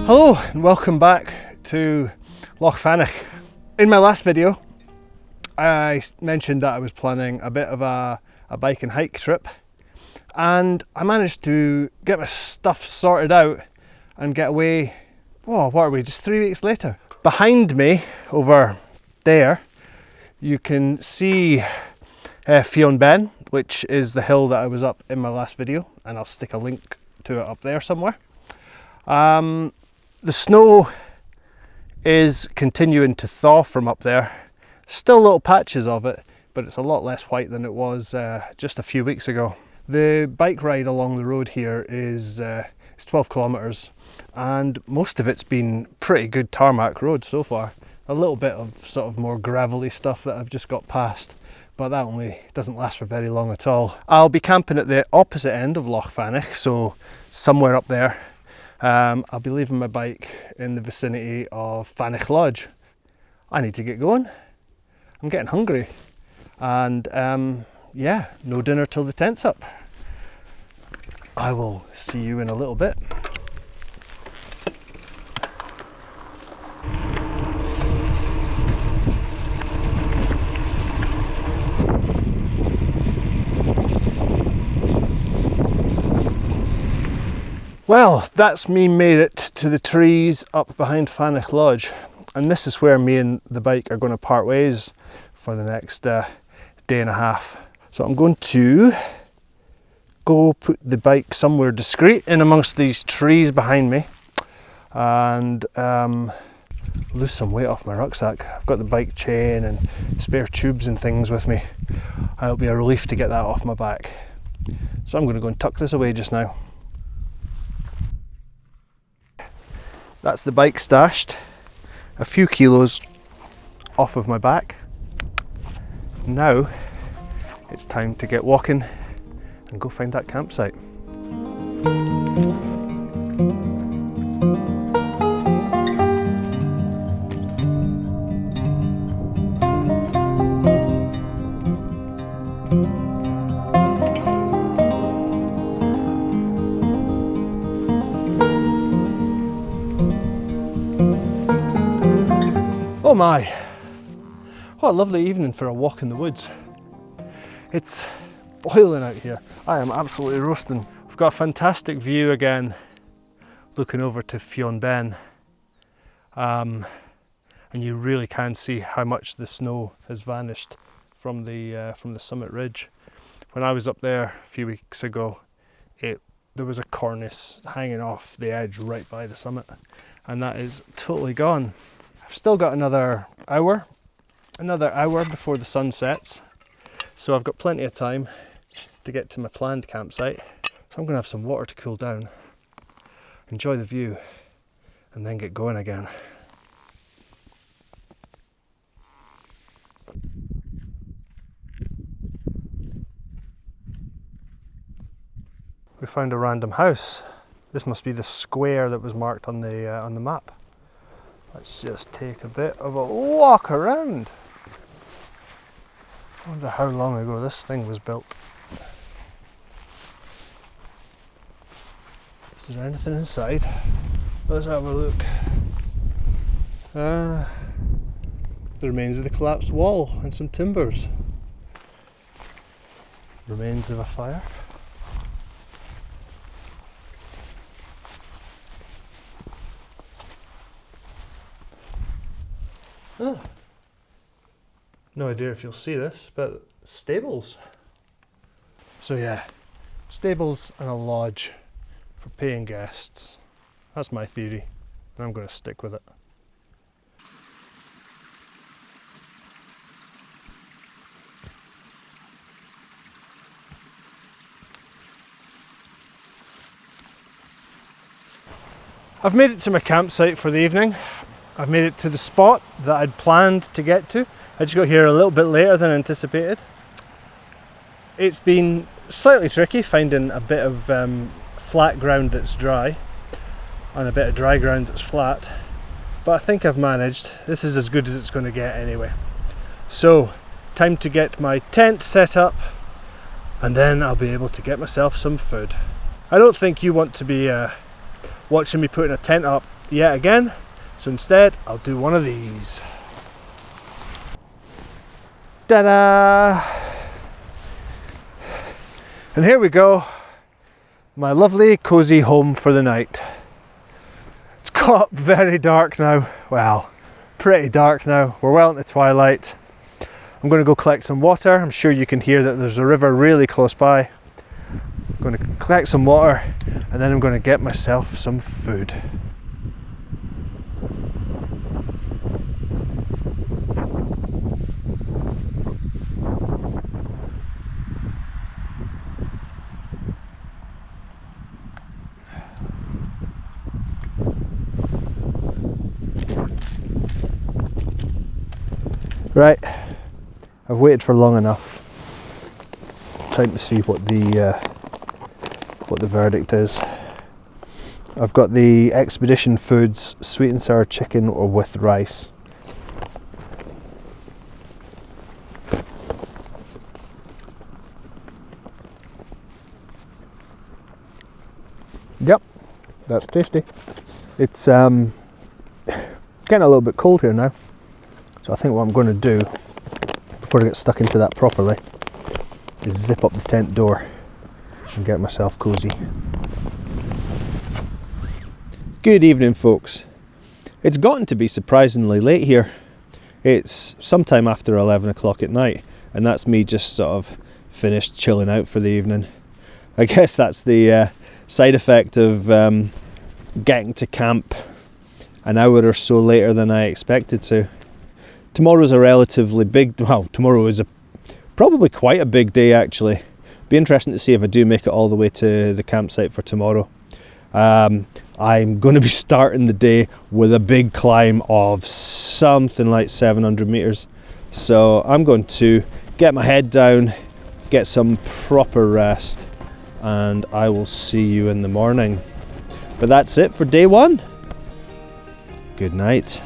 Hello and welcome back to Loch Fannich. In my last video I mentioned that I was planning a bit of a bike and hike trip, and I managed to get my stuff sorted out and get away, what are we, just 3 weeks later. Behind me over there you can see Fionn Ben, which is the hill that I was up in my last video, and I'll stick a link to it up there somewhere. The snow is continuing to thaw from up there. Still little patches of it, but it's a lot less white than it was just a few weeks ago. The bike ride along the road here is 12 kilometres, and most of it's been pretty good tarmac road so far. A little bit of sort of more gravelly stuff that I've just got past, but that only doesn't last for very long at all. I'll be camping at the opposite end of Loch Fannich, so somewhere up there. I'll be leaving my bike in the vicinity of Fannich Lodge. I need to get going. I'm getting hungry, and yeah, no dinner till the tent's up. I will see you in a little bit. Well, that's me made it to the trees up behind Fannich Lodge, and this is where me and the bike are going to part ways for the next day and a half. So I'm going to go put the bike somewhere discreet in amongst these trees behind me, and lose some weight off my rucksack. I've got the bike chain and spare tubes and things with me. It'll be a relief to get that off my back. So I'm going to go and tuck this away just now. That's the bike stashed, a few kilos off of my back. Now it's time to get walking and go find that campsite. Oh my, what a lovely evening for a walk in the woods. It's boiling out here. I am absolutely roasting. We've got a fantastic view again, looking over to Fionn Ben. And you really can see how much the snow has vanished from the summit ridge. When I was up there a few weeks ago, there was a cornice hanging off the edge right by the summit, and that is totally gone. I've still got another hour before the sun sets, so I've got plenty of time to get to my planned campsite. So I'm going to have some water to cool down, enjoy the view, and then get going again. We found a random house. This must be the square that was marked on the map. Let's just take a bit of a walk around. I wonder how long ago this thing was built. Is there anything inside? Let's have a look. The remains of the collapsed wall and some timbers. Remains of a fire. Oh. No idea if you'll see this, but stables. So yeah, stables and a lodge for paying guests. That's my theory, and I'm going to stick with it. I've made it to my campsite for the evening. I've made it to the spot that I'd planned to get to. I just got here a little bit later than anticipated. It's been slightly tricky finding a bit of flat ground that's dry and a bit of dry ground that's flat, but I think I've managed. This is as good as it's going to get anyway. So, time to get my tent set up, and then I'll be able to get myself some food. I don't think you want to be watching me putting a tent up yet again, so instead I'll do one of these. Ta-da! And here we go, my lovely cozy home for the night. It's got very dark now. Well, pretty dark now. We're well into twilight. I'm going to go collect some water. I'm sure you can hear that there's a river really close by. I'm going to collect some water and then I'm going to get myself some food. Right, I've waited for long enough. Time to see what the verdict is. I've got the Expedition Foods sweet and sour chicken or with rice. Yep, that's tasty. It's getting a little bit cold here now. So I think what I'm going to do, before I get stuck into that properly, is zip up the tent door and get myself cozy. Good evening, folks. It's gotten to be surprisingly late here. It's sometime after 11 o'clock at night, and that's me just sort of finished chilling out for the evening. I guess that's the side effect of getting to camp an hour or so later than I expected to. Tomorrow's a relatively big, well, tomorrow is probably quite a big day actually. Be interesting to see if I do make it all the way to the campsite for tomorrow. I'm going to be starting the day with a big climb of something like 700 meters. So I'm going to get my head down, get some proper rest, and I will see you in the morning. But that's it for day one. Good night.